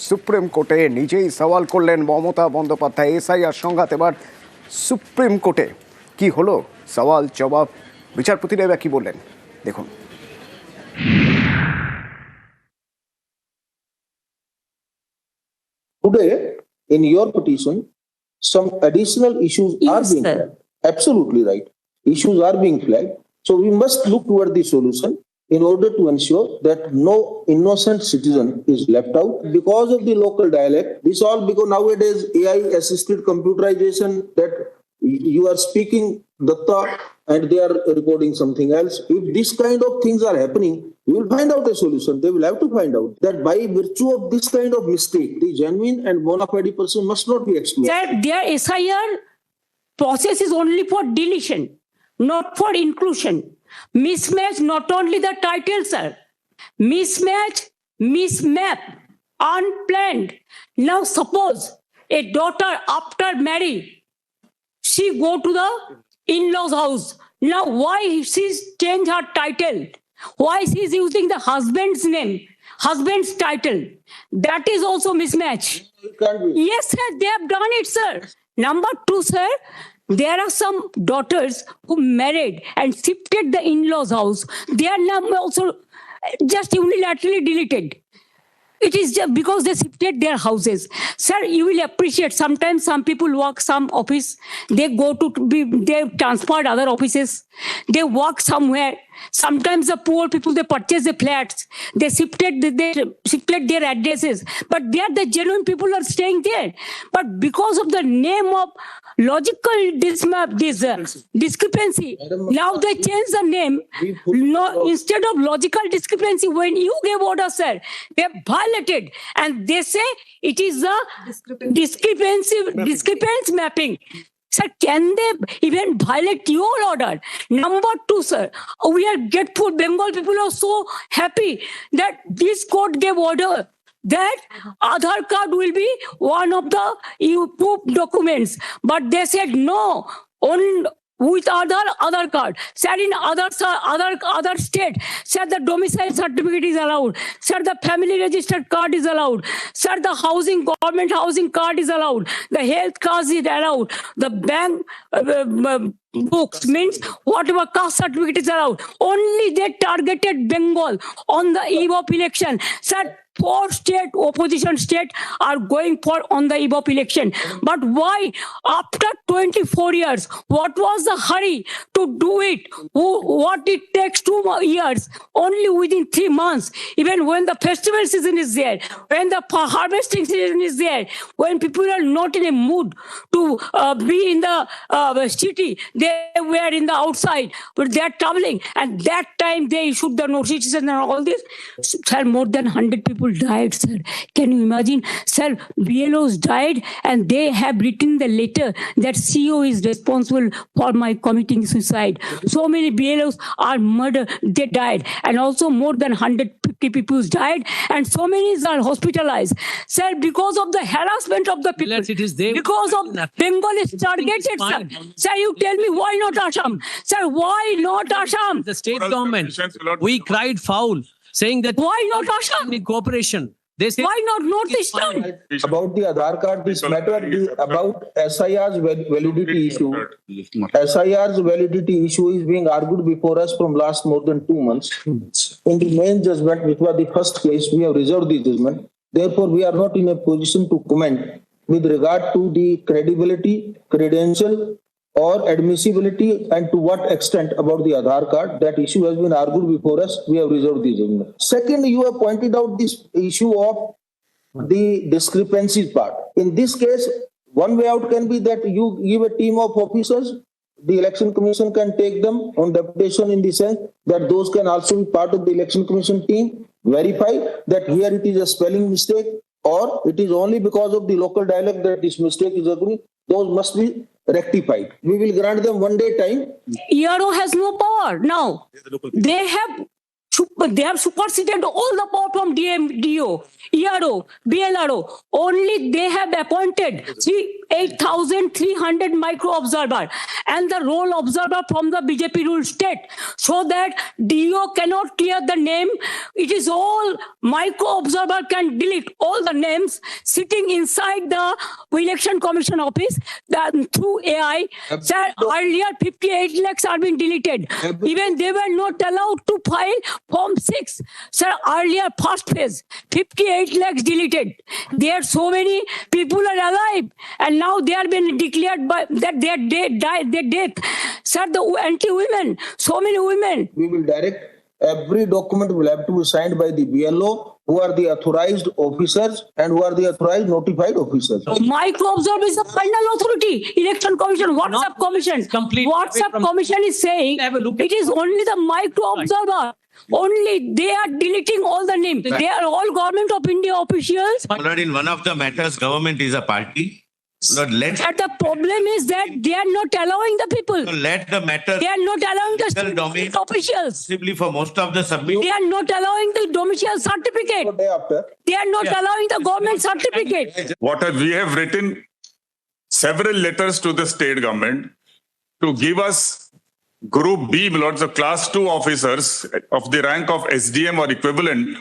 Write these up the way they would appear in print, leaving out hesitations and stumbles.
Supreme কোর্টে নিজেই সওয়াল করলেন মমতা বন্দ্যোপাধ্যায়। এসআইআর সংঘাত এবার সুপ্রিম কোর্টে। কি হলো সওয়াল জবাব, বিচারপতিরা এবার কি বললেন দেখুন। Today, in your petition, some additional issues are being flagged. Absolutely right. Issues are being flagged. So we must look toward the solution in order to ensure that no innocent citizen is left out because of the local dialect. This all because nowadays AI assisted computerization, that you are speaking Datta and they are recording something else. If this kind of things are happening, we will find out a solution. They will have to find out that by virtue of this kind of mistake, the genuine and bona fide person must not be excluded. That their SIR process is only for deletion, not for inclusion. Mismatch not only the title, sir. Mismatch, mismap, unplanned. Now suppose a daughter after marriage, she go to the in-laws house. Now why she's changed her title? Why she's using the husband's name, husband's title? That is also mismatch. It can't be. Yes, sir, they have done it, sir. Number two, sir, there are some daughters who married and shifted the in-laws house. Their name also just unilaterally deleted. It is just because they shifted their houses. Sir, you will appreciate sometimes some people work some office, they go to be, they transferred other offices, they work somewhere. Sometimes the poor people, they purchase the flats, they shifted their addresses, but they are the genuine people who are staying there. But because of the name of logical discrepancy, now they change the name. No, instead of logical discrepancy, when you gave order, sir, they have violated, and they say it is a discrepancy mapping. Sir, can they even violate your order? Number two, sir, we are grateful. Bengal people are so happy that this court gave order that Aadhaar card will be one of the proof documents. But they said no, only with Aadhaar card. Sir, in other state, sir, the domicile certificate is allowed. Sir, the family registered card is allowed. Sir, the government housing card is allowed. The health card is allowed. The bank books means whatever caste certificate is allowed. Only they targeted Bengal on the eve of election. Sir, 4 opposition state are going for on the eve of election. But why after 24 years, what was the hurry to do it? What it takes 2 years, only within 3 months, even when the festival season is there, when the harvesting season is there, when people are not in a mood to be in the city, they were in the outside, but they are traveling, and that time they issued the notices and all this. Sir, more than 100 people died, sir. Can you imagine? Sir, BLOs died, and they have written the letter that CEO is responsible for my committing suicide. So many BLOs are murdered, they died, and also more than 150 people died, and so many are hospitalized. Sir, because of the harassment of the people, because of Bengal is targeted, sir. Sir, you tell me why not Assam? Sir, why not Assam? The state government, we cried foul, saying that Why not Assam? need cooperation. They say Why not Northeastern? About the Aadhaar card, this matter about SIR's validity issue. SIR's validity issue is being argued before us from last more than 2 months. In the main judgment, which was the first case, we have reserved the judgment. Therefore, we are not in a position to comment with regard to the credibility, credential, or admissibility, and to what extent about the Aadhaar card. That issue has been argued before us. We have reserved the judgment. Second, you have pointed out this issue of the discrepancies part. In this case, one way out can be that you give a team of officers, the election commission can take them on deputation, in the sense that those can also be part of the election commission team, verify that here it is a spelling mistake, or it is only because of the local dialect that this mistake is occurring. Those must be rectified. We will grant them 1 day time. ERO has no power now. They have superseded all the power from DO, ERO, BLRO. Only they have appointed. See, 8,300 micro observer and the roll observer from the BJP ruled state, so that DO cannot clear the name. It is all micro observer can delete all the names sitting inside the election commission office through AI. Sir, earlier 58 lakhs are being deleted. Even they were not allowed to file Form 6. Sir, earlier first phase, 58 lakhs deleted. There are so many people are alive, and now they are being declared by that they are their death. Sir, the anti-women, so many women. We will direct every document will have to be signed by the BLO, who are the authorized officers and who are the authorized notified officers. Micro observer is the final authority. Election commission, WhatsApp commission. complete away WhatsApp from- commission is saying Have a look at it is only the micro observer. Only they are deleting all the names. They are all government of India officials. Lord, in one of the matters, government is a party. Lord, And the problem is that they are not allowing the people. let the matter They are not allowing the Legal domain. state officials. possibly for most of the submit. They are not allowing the domicile certificate. Day after, They are not allowing the government certificate. We have written several letters to the state government to give us Group B, my lords, the class 2 officers of the rank of SDM or equivalent,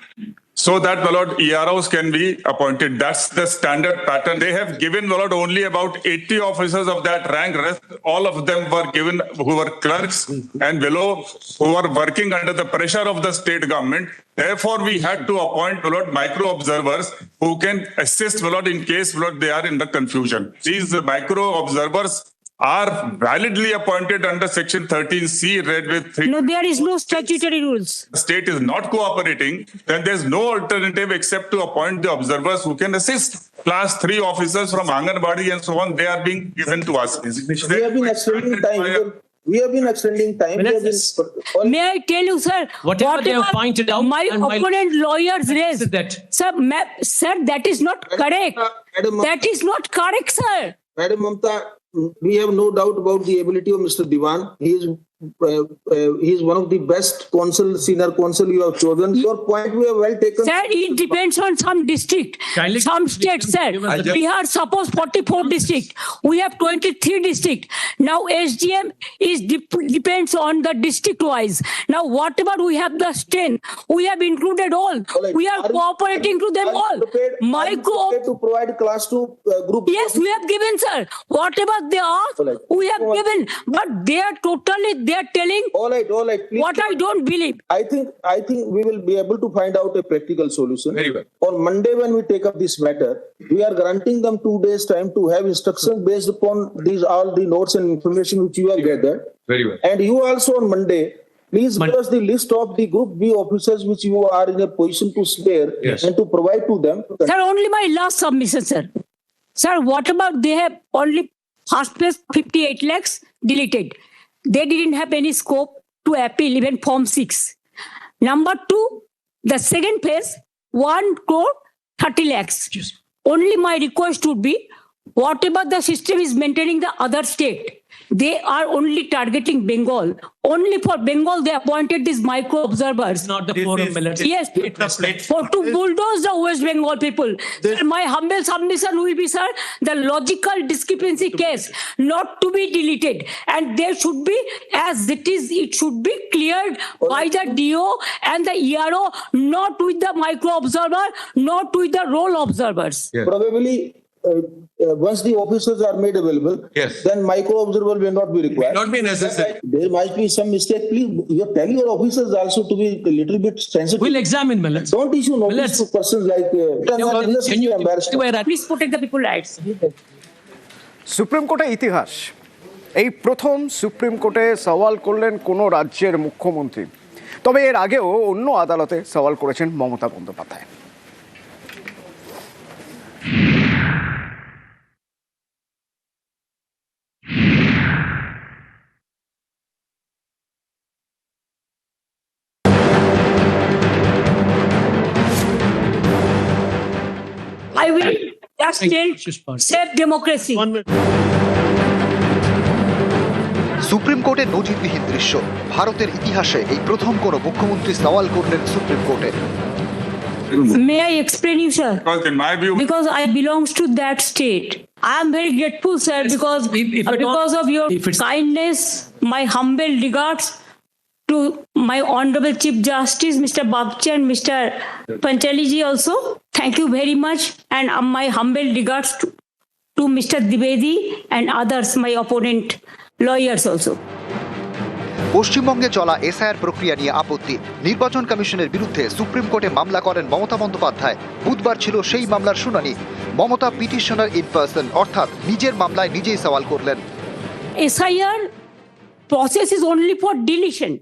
so that, my lord, EROs can be appointed. That's the standard pattern. They have given, my lord, only about 80 officers of that rank. Rest, all of them were given who were clerks and below, who were working under the pressure of the state government. Therefore, we had to appoint, my lord, micro observers who can assist, my lord, in case, my lord, they are in the confusion. These micro observers are validly appointed under section 13C, read with 3. No, there is no statutory rules. The state is not cooperating, then there's no alternative except to appoint the observers who can assist. Class 3 officers from Anganwadi and so on, they are being given to us. we have been extending time. We have been extending time. We have been, May I tell you, sir? Whatever they have pointed out my and my- opponent lawyers raised that. Sir, that is not correct. Madam- That is not correct, sir. Madam Mamta, we have no doubt about the ability of Mr. Diwan. He is one of the best senior counsel you have chosen. Your point we have well taken. Sir, it depends on some district, Kindly- some states, sir. Give us the- We are suppose 44 district. We have 23 district. Now SDM is depends on the district wise. Now whatever we have the strength, we have included all. Like, We are cooperating to them are you all. prepared- are you Micro. prepared to provide class 2 group? Yes, we have given, sir. Whatever they ask, All right. we have given. But they are telling All right. Please. what I don't believe. I think we will be able to find out a practical solution. Very well. On Monday, when we take up this matter, we are granting them 2 days time to have instructions based upon all the notes and information which you have gathered. Very well. And you also on Monday, please give us the list of the Group B officers which you are in a position to spare Yes. and to provide to them. Sir, only my last submission, sir. Sir, what about they have only first phase 58 lakhs deleted. They didn't have any scope to appeal even Form 6. Number 2, the second phase, 1 crore 30 lakhs. Only my request would be, whatever the system is maintaining the other state, they are only targeting Bengal. Only for Bengal, they appointed these micro observers. Not the This forum, is- Millet. Yes, for to bulldoze the West Bengal people. Sir, my humble submission will be, sir, the logical discrepancy case not to be deleted, and there should be, as it is, it should be cleared by the DO and the ERO, not with the micro observer, not with the roll observers. Yes. Probably, once the officers are made available, Yes. then micro observer will not be required. Not be necessary. There might be some mistake. Please, you tell your officers also to be a little bit sensitive. We'll examine, Millet. Don't issue notice to persons like Can you embarrassed. Please protect the people's rights. Supreme কোর্টে ইতিহাস, এই প্রথম supreme কোর্টে সওয়াল করলেন কোনো রাজ্যের মুখ্যমন্ত্রী। তবে এর আগেও অন্য আদালতে সওয়াল করেছেন Mamata Bandyopadhyay. I will just tell, save democracy. Supreme কোর্টের নজিরবিহীন দৃশ্য, ভারতের ইতিহাসে এই প্রথম কোনো মুখ্যমন্ত্রী সওয়াল করলেন সুপ্রিম কোর্টে। May I explain you, sir? Because in my view, Because I belongs to that state. I am very grateful, sir, because if at all- because of your if it's- kindness, my humble regards to my Honorable Chief Justice, Mr. Babchi and Mr. Panchaliji also. Thank you very much. And my humble regards to Mr. Dwivedi and others, my opponent lawyers also. পশ্চিমবঙ্গে চলা SIR প্রক্রিয়া নিয়ে আপত্তি, নির্বাচন কমিশনের বিরুদ্ধে supreme কোর্টে মামলা করেন মমতা বন্দ্যোপাধ্যায়। বুধবার ছিল সেই মামলার শুনানি। মমতা পিটিশনার ইন পার্সন, অর্থাৎ নিজের মামলায় নিজেই সওয়াল করলেন। SIR process is only for deletion,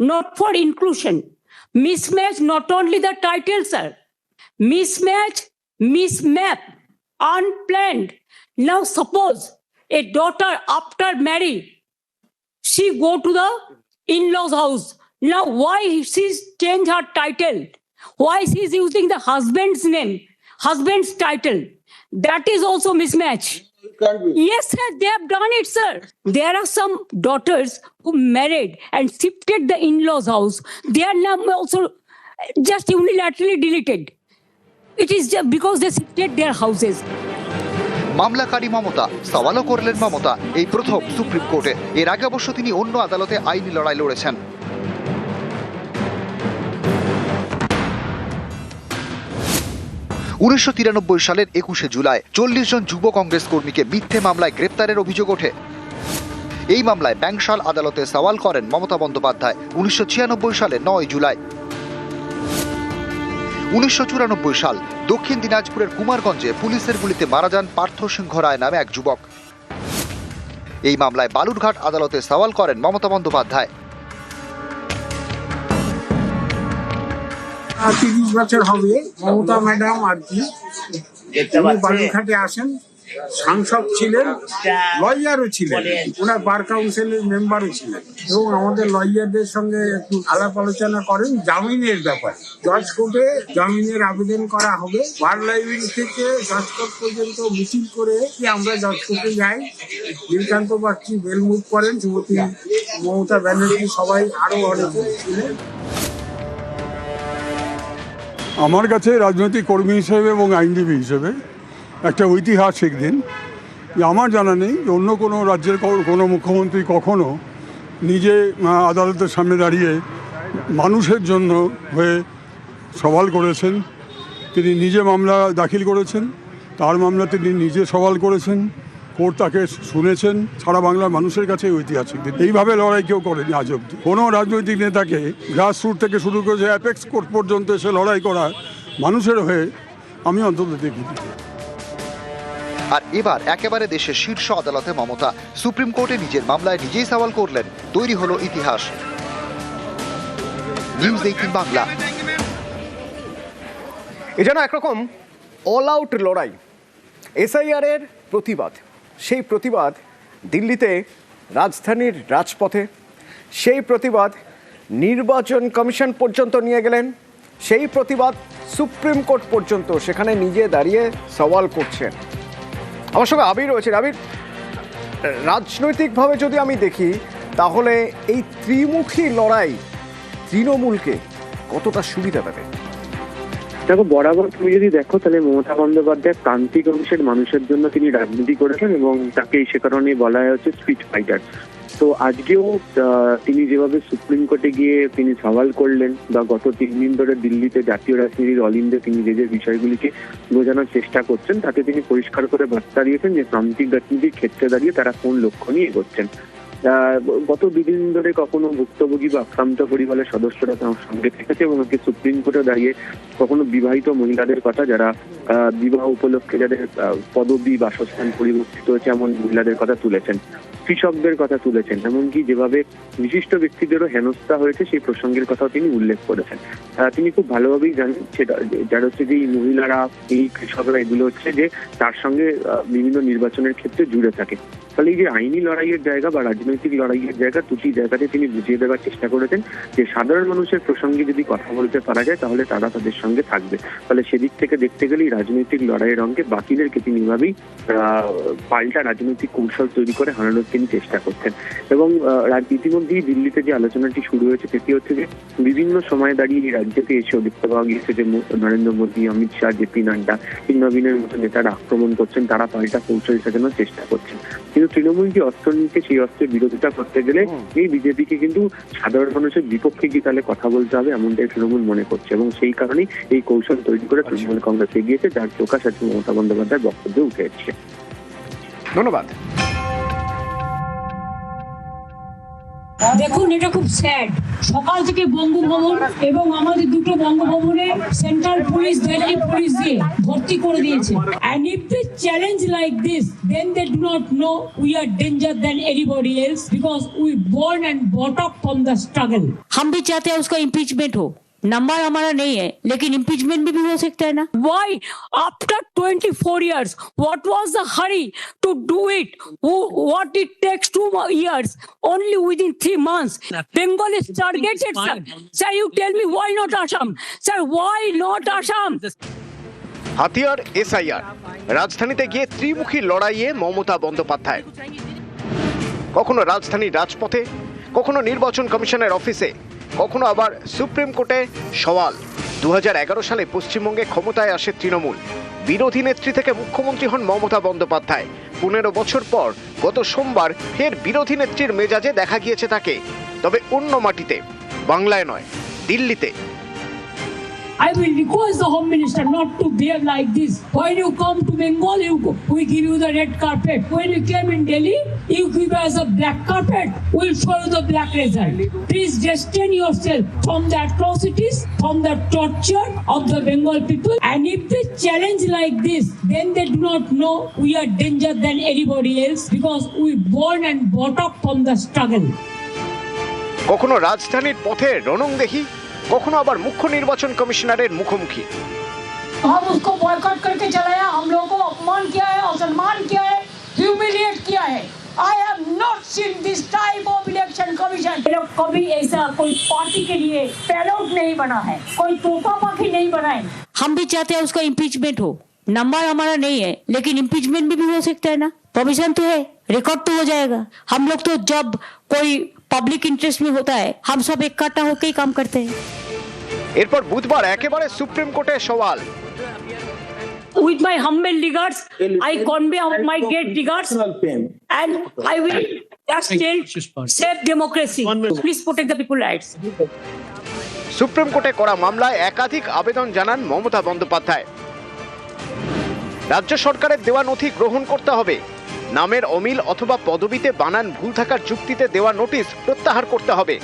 not for inclusion. Mismatch, not only the title, sir. Mismatch, mismap, unplanned. Now suppose a daughter after marriage, she go to the in-laws house. Now why she's change her title? Why she's using the husband's name, husband's title? That is also mismatch. It can't be. Yes, sir, they have done it, sir. There are some daughters who married and shifted the in-laws house. They are now also just unilaterally deleted. It is just because they shifted their houses. মামলাকারী Mamata, সওয়ালও করলেন মমতা। এই প্রথম supreme কোর্টে। এর আগে অবশ্য তিনি অন্য আদালতে আইনি লড়াই লড়েছেন। 1993 সালের 21শে জুলাই 40 জন যুব কংগ্রেস কর্মীকে মিথ্যে মামলায় গ্রেপ্তারের অভিযোগ ওঠে। এই মামলায় ব্যাংশাল আদালতে সওয়াল করেন মমতা বন্দ্যোপাধ্যায় 1996 সালে 9 জুলাই। 1994 সাল দক্ষিণ দিনাজপুরের কুমারগঞ্জে পুলিশের গুলিতে মারা যান পার্থ সিংহ রায় নামে এক যুবক। এই মামলায় বালুরঘাট আদালতে সওয়াল করেন মমতা বন্দ্যোপাধ্যায়। 30 বছর হবে মমতা ম্যাডাম আর কি উনি বালুরঘাটে আসেন, সাংসদ ছিলেন, লয়ারও ছিলেন, ওনার বার কাউন্সিলের মেম্বারও ছিলেন এবং আমাদের লয়ারদের সঙ্গে একটু আলাপ আলোচনা করেন জামিনের ব্যাপারে। জজ কোর্টে জামিনের আবেদন করা হবে। বার লাইব্রেরি থেকে জজ কোর্ট পর্যন্ত মিছিল করে আমরা জজ কোর্টে যাই। নীলকান্ত বাগচি বেল মুভ করেন, শ্রীমতী মমতা ব্যানার্জি, সবাই আরো অনেকে ছিলেন। আমার কাছে রাজনৈতিক কর্মী হিসেবে এবং আইনজীবী হিসেবে একটা ঐতিহাসিক দিন। আমার জানা নেই যে অন্য কোনো রাজ্যের কোনো মুখ্যমন্ত্রী কখনো নিজে আদালতের সামনে দাঁড়িয়ে মানুষের জন্য হয়ে সওয়াল করেছেন। তিনি নিজে মামলা দাখিল করেছেন, তার মামলা তিনি নিজে সওয়াল করেছেন, কোর্ট তাকে শুনেছেন। সারা বাংলার মানুষের কাছে ঐতিহাসিক দিন। এইভাবে লড়াই কেউ করেনি আজ অব্দি। কোনো রাজনৈতিক নেতাকে গ্রাসরুট থেকে শুরু করে অ্যাপেক্স কোর্ট পর্যন্ত এসে লড়াই করা মানুষের হয়ে আমি অন্তত দেখিনি। আর এবার একেবারে দেশের শীর্ষ আদালতে মমতা সুপ্রিম কোর্টে নিজের মামলায় নিজেই সওয়াল করলেন। তৈরি হলো ইতিহাস। নিউজ 18 বাংলা। এ যেন একরকম অল আউট লড়াই। SIR এর প্রতিবাদ, সেই প্রতিবাদ দিল্লিতে রাজধানীর রাজপথে, সেই প্রতিবাদ নির্বাচন কমিশন পর্যন্ত নিয়ে গেলেন, সেই প্রতিবাদ সুপ্রিম কোর্ট পর্যন্ত, সেখানে নিজে দাঁড়িয়ে সওয়াল করছেন। আমার সঙ্গে আবির রয়েছে। আবির, রাজনৈতিকভাবে যদি আমি দেখি তাহলে এই ত্রিমুখী লড়াই তৃণমূলকে কতটা সুবিধা দেবে? দেখো, বরাবর তুমি যদি দেখো তাহলে মমতা বন্দ্যোপাধ্যায় প্রান্তিক অংশের মানুষের জন্য তিনি রাজনীতি করেছেন এবং তাকে সে কারণে বলা হয় হচ্ছে স্পিচ ফাইটার। তো আজকেও তিনি যেভাবে সুপ্রিম কোর্টে গিয়ে তিনি সওয়াল করলেন বা গত 3 দিন ধরে দিল্লিতে জাতীয় রাজনীতির অল ইন্ডিয়া তিনি যে বিষয়গুলিকে বোঝানোর চেষ্টা করছেন তাতে তিনি পরিষ্কার করে বার্তা দিয়েছেন যে প্রান্তিক রাজনীতির ক্ষেত্রে দাঁড়িয়ে তারা কোন লক্ষ্য নিয়ে এগোচ্ছেন। গত 2 দিন ধরে কখনো ভুক্তভোগী বা আক্রান্ত পরিবারের সদস্যরা তার সঙ্গে থেকেছে এবং আজকে সুপ্রিম কোর্টে দাঁড়িয়ে কখনো বিবাহিত মহিলাদের কথা, যারা বিবাহ উপলক্ষে যাদের পদবি বাসস্থান পরিবর্তিত হয়েছে এমন মহিলাদের কথা তুলেছেন, কৃষকদের কথা তুলেছেন, এমনকি যেভাবে বিশিষ্ট ব্যক্তিদেরও হেনস্থা হয়েছে সেই প্রসঙ্গের কথাও তিনি উল্লেখ করেছেন। তিনি খুব ভালোভাবেই জানেন সেটা, যারা হচ্ছে যে এই মহিলারা, এই কৃষকরা, এগুলো হচ্ছে যে তার সঙ্গে বিভিন্ন নির্বাচনের ক্ষেত্রে জুড়ে থাকে। ফলে এই যে আইনি লড়াইয়ের জায়গা বা রাজনৈতিক লড়াইয়ের জায়গা, দুটি জায়গাতে তিনি বুঝিয়ে দেওয়ার চেষ্টা করেছেন যে সাধারণ মানুষের প্রসঙ্গে যদি কথা বলতে পারা যায় তাহলে তারা তাদের সঙ্গে থাকবে। ফলে সেদিক থেকে দেখতে গেলেই রাজনৈতিক লড়াইয়ের অঙ্গে বাতিলের তিনি এভাবেই পাল্টা রাজনৈতিক কৌশল তৈরি করে হারানোর তিনি চেষ্টা করছেন। এবং ইতিমধ্যেই দিল্লিতে যে আলোচনাটি শুরু হয়েছে সেটি হচ্ছে যে বিভিন্ন সময় দাঁড়িয়ে এই রাজ্যকে এসেও দেখতে পাওয়া গিয়েছে যে নরেন্দ্র মোদী, অমিত শাহ, জেপি নাড্ডা, নবীনের মতো নেতারা আক্রমণ করছেন, তারা পাল্টা কৌশল সাজানোর চেষ্টা করছেন। কিন্তু তৃণমূল যে অস্ত্র নিচ্ছে সেই অস্ত্রের বিরোধিতা করতে গেলে এই বিজেপিকে কিন্তু সাধারণ মানুষের বিপক্ষে গিয়ে তাহলে কথা বলতে হবে এমনটাই তৃণমূল মনে করছে, এবং সেই কারণেই এই কৌশল তৈরি করে তৃণমূল কংগ্রেস এগিয়েছে, যার প্রকাশ আজকে মমতা বন্দ্যোপাধ্যায়ের বক্তব্যে উঠে এসেছে। ধন্যবাদ। দেখুন, এটা খুব স্যাড। সকাল থেকে বঙ্গভবন এবং আমাদের দুটো বঙ্গভবনে সেন্ট্রাল পুলিশ, দিল্লি পুলিশ দিয়ে ভর্তি করে দিয়েছে। And if they challenge like this, then they do not know we are danger than anybody else because we born and brought up from the struggle. हम भी चाहते हैं उसका impeachment हो। नंबर हमारा नहीं है, लेकिन impeachment भी हो सकता है ना? Why after 24 years? What was the hurry to do it? What it takes 2 years? Only within 3 months. Bengal is targeted, sir. Sir, you tell me why not Assam? Sir, why not Assam? হাতিয়ার SIR, রাজধানীতে গিয়ে ত্রিমুখী লড়াইয়ে মমতা বন্দ্যোপাধ্যায়। কখনো রাজধানীর রাজপথে, কখনো নির্বাচন কমিশনের অফিসে, কখনো আবার সুপ্রিম কোর্টে সওয়াল। 2011 সালে পশ্চিমবঙ্গে ক্ষমতায় আসে তৃণমূল, বিরোধী নেত্রী থেকে মুখ্যমন্ত্রী হন মমতা বন্দ্যোপাধ্যায়। 15 বছর পর গত সোমবার ফের বিরোধী নেত্রীর মেজাজে দেখা গিয়েছে তাকে, তবে অন্য মাটিতে, বাংলায় নয়, দিল্লিতে। I will request the Home Minister not to behave like this. When you come to Bengal, we give you the red carpet. When you came in Delhi, you give us a black carpet. We'll show you the black result. Please restrain yourself from the atrocities, from the torture of the Bengal people. And if they challenge like this, then they do not know we are danger than anybody else because we born and brought up from the struggle. কখনো রাজধানীর পথে রণংদেহী, কখনো আবার মুখ্য নির্বাচন কমিশনারের মুখোমুখি। हम उसको बॉयकॉट करके चलाया, हम लोगों को अपमान किया है, असम्मान किया है, ह्यूमिलिएट किया है। I have not seen this type of election commission. कभी ऐसा कोई पार्टी के लिए पैरोट नहीं बना है, कोई तोता पाखी नहीं बना है। हम भी चाहते हैं उसका इम्पीचमेंट हो। नंबर हमारा नहीं है, लेकिन इम्पीचमेंट भी हो सकता है ना? परमिशन तो है, रिकॉर्ड तो हो जाएगा। हम लोग तो जब कोई पब्लिक इंटरेस्ट में होता है, हम सब इकट्ठा होकर ही काम करते हैं। এরপর বুধবার একেবারে সুপ্রিম কোর্টে সওয়াল। With my humble regards, I convey my great regards, and I will just tell save democracy. Please protect the people's rights. Supreme কোর্টে করা মামলায় একাধিক আবেদন জানান মমতা বন্দ্যোপাধ্যায়। রাজ্য সরকারের দেওয়া নথি গ্রহণ করতে হবে, নামের অমিল অথবা পদবিতে বানান ভুল থাকার যুক্তিতে দেওয়া নোটিশ প্রত্যাহার করতে হবে,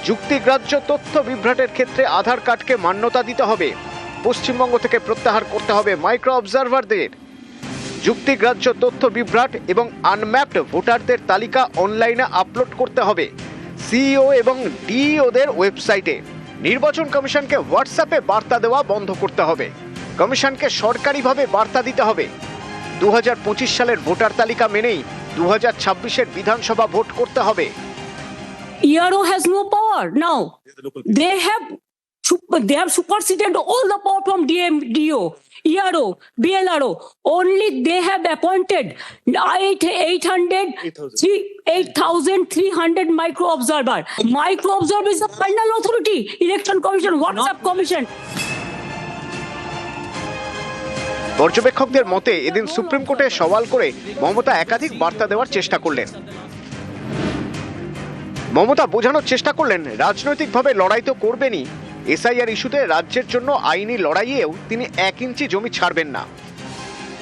যুক্তিগ্রাহ্য তথ্য বিভ্রাটের ক্ষেত্রে আধার কার্ডকে মান্যতা দিতে হবে, পশ্চিমবঙ্গ থেকে প্রত্যাহার করতে হবে মাইক্রো অবজারভারদের, যুক্তিগ্রাহ্য তথ্য বিভ্রাট এবং আনম্যাপড ভোটারদের তালিকা অনলাইনে আপলোড করতে হবে সিইও এবং ডিইওদের ওয়েবসাইটে, নির্বাচন কমিশনকে হোয়াটসঅ্যাপে বার্তা দেওয়া বন্ধ করতে হবে, কমিশনকে সরকারিভাবে বার্তা দিতে হবে, 2025 সালের ভোটার তালিকা মেনেই 2026-এর বিধানসভা ভোট করতে হবে। ERO has no power now. They have superseded all the power from DO, ERO, BLRO. Only they have appointed 8,300 micro observer. Micro observer is the final authority. Election Commission, WhatsApp Commission. পর্যবেক্ষকদের মতে এদিন supreme কোর্টে সওয়াল করে মমতা একাধিক বার্তা দেওয়ার চেষ্টা করলেন। মমতা বোঝানোর চেষ্টা করলেন রাজনৈতিকভাবে লড়াই তো করবেনই, এসআইআর ইস্যুতে রাজ্যের জন্য আইনি লড়াইয়েও তিনি 1 ইঞ্চি জমি ছাড়বেন না।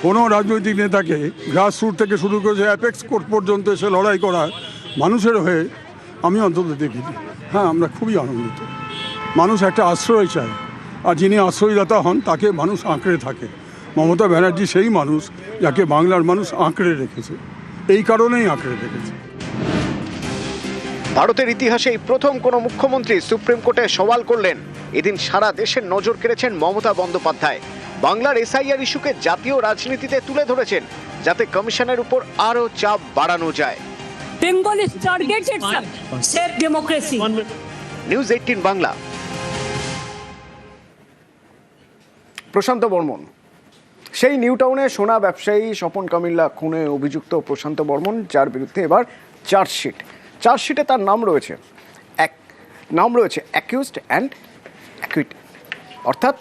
কোনো রাজনৈতিক নেতাকে গ্রাসরুট থেকে শুরু করে অ্যাপেক্স কোর্ট পর্যন্ত এসে লড়াই করা মানুষের হয়ে আমি অন্তত দেখিনি। হ্যাঁ, আমরা খুবই আনন্দিত। মানুষ একটা আশ্রয় চায়, আর যিনি আশ্রয়দাতা হন তাকে মানুষ আঁকড়ে থাকে। মমতা ব্যানার্জি সেই মানুষ যাকে বাংলার মানুষ আঁকড়ে রেখেছে, এই কারণেই আঁকড়ে রেখেছে। ভারতের ইতিহাসে এই প্রথম কোনো মুখ্যমন্ত্রী সুপ্রিম কোর্টে সওয়াল করলেন। এদিন সারা দেশের নজর কেড়েছেন মমতা বন্দ্যোপাধ্যায়। বাংলার এসআইআর ইস্যুকে জাতীয় রাজনীতিতে তুলে ধরেছেন, যাতে কমিশনের উপর আরও চাপ বাড়ানো যায়। Bengal is targeted, sir. Save democracy. News 18 Bangla. Prashanta Barman, সেই নিউ টাউনে সোনা ব্যবসায়ী স্বপন কামিল্লা খুনে অভিযুক্ত প্রশান্ত বর্মন, যার বিরুদ্ধে এবার চার্জশিটে তার নাম রয়েছে অ্যাকিউজড অ্যান্ড অ্যাকুইটেড, অর্থাৎ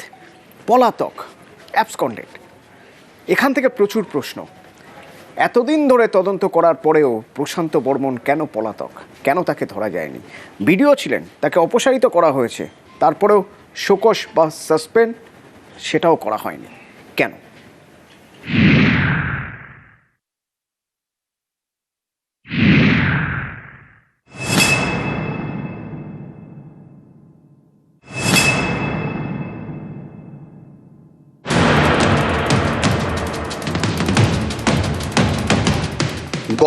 পলাতক, অ্যাবসকন্ডেড। এখান থেকে প্রচুর প্রশ্ন। এতদিন ধরে তদন্ত করার পরেও প্রশান্ত বর্মন কেন পলাতক? কেন তাকে ধরা যায়নি? ভিডিও ছিলেন, তাকে অপসারিত করা হয়েছে, তারপরেও শোকস বা সাসপেন্ড সেটাও করা হয়নি কেন?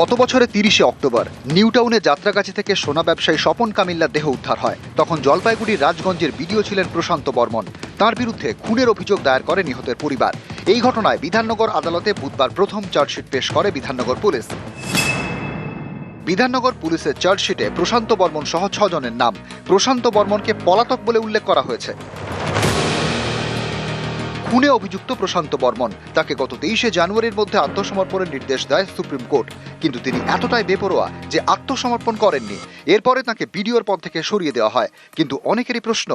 গত বছরের 30শে অক্টোবর নিউ টাউনে যাত্রাগাছি থেকে সোনা ব্যবসায়ী স্বপন কামিল্লার দেহ উদ্ধার হয়। তখন জলপাইগুড়ির রাজগঞ্জের বিডিও ছিলেন প্রশান্ত বর্মন। তার বিরুদ্ধে খুনের অভিযোগ দায়ের করে নিহতের পরিবার। এই ঘটনায় বিধাননগর আদালতে বুধবার প্রথম চার্জশিট পেশ করে বিধাননগর পুলিশ। বিধাননগর পুলিশের চার্জশিটে প্রশান্ত বর্মন সহ 6 জনের নাম। প্রশান্ত বর্মনকে পলাতক বলে উল্লেখ করা হয়েছে। খুনে অভিযুক্ত প্রশান্ত বর্মন, তাকে গত 23শে জানুয়ারির মধ্যে আত্মসমর্পণের নির্দেশ দেয় সুপ্রিম কোর্ট, কিন্তু তিনি এতটাই বেপরোয়া যে আত্মসমর্পণ করেননি। এরপরে তাকে বিডিওর পদ থেকে সরিয়ে দেওয়া হয়। কিন্তু অনেকেরই প্রশ্ন,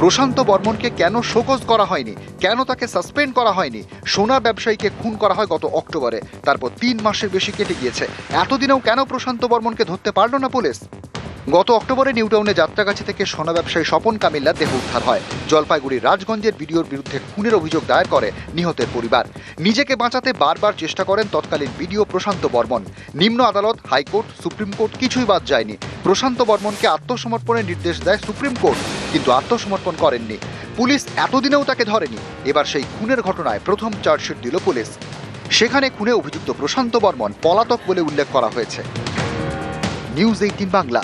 প্রশান্ত বর্মনকে কেন শোকজ করা হয়নি, কেন তাকে সাসপেন্ড করা হয়নি? সোনা ব্যবসায়ীকে খুন করা হয় গত অক্টোবরে, তারপর 3 মাসের বেশি কেটে গিয়েছে। এতদিনেও কেন প্রশান্ত বর্মনকে ধরতে পারল না পুলিশ? গত অক্টোবরে নিউ টাউনে যাত্রাগাছি থেকে সোনা ব্যবসায়ী স্বপন কামিল্লার দেহ উদ্ধার হয়। জলপাইগুড়ির রাজগঞ্জের বিডিওর বিরুদ্ধে খুনের অভিযোগ দায়ের করে নিহতের পরিবার। নিজেকে বাঁচাতে বারবার চেষ্টা করেন তৎকালীন বিডিও প্রশান্ত বর্মন। নিম্ন আদালত, হাইকোর্ট, সুপ্রিম কোর্ট কিছুই বাদ যায়নি। প্রশান্ত বর্মনকে আত্মসমর্পণের নির্দেশ দেয় সুপ্রিম কোর্ট, কিন্তু আত্মসমর্পণ করেননি পুলিশ। এতদিনেও তাকে ধরেনি। এবার সেই খুনের ঘটনায় প্রথম চার্জশিট দিল পুলিশ। সেখানে খুনে অভিযুক্ত প্রশান্ত বর্মন পলাতক বলে উল্লেখ করা হয়েছে। নিউজ 18 বাংলা।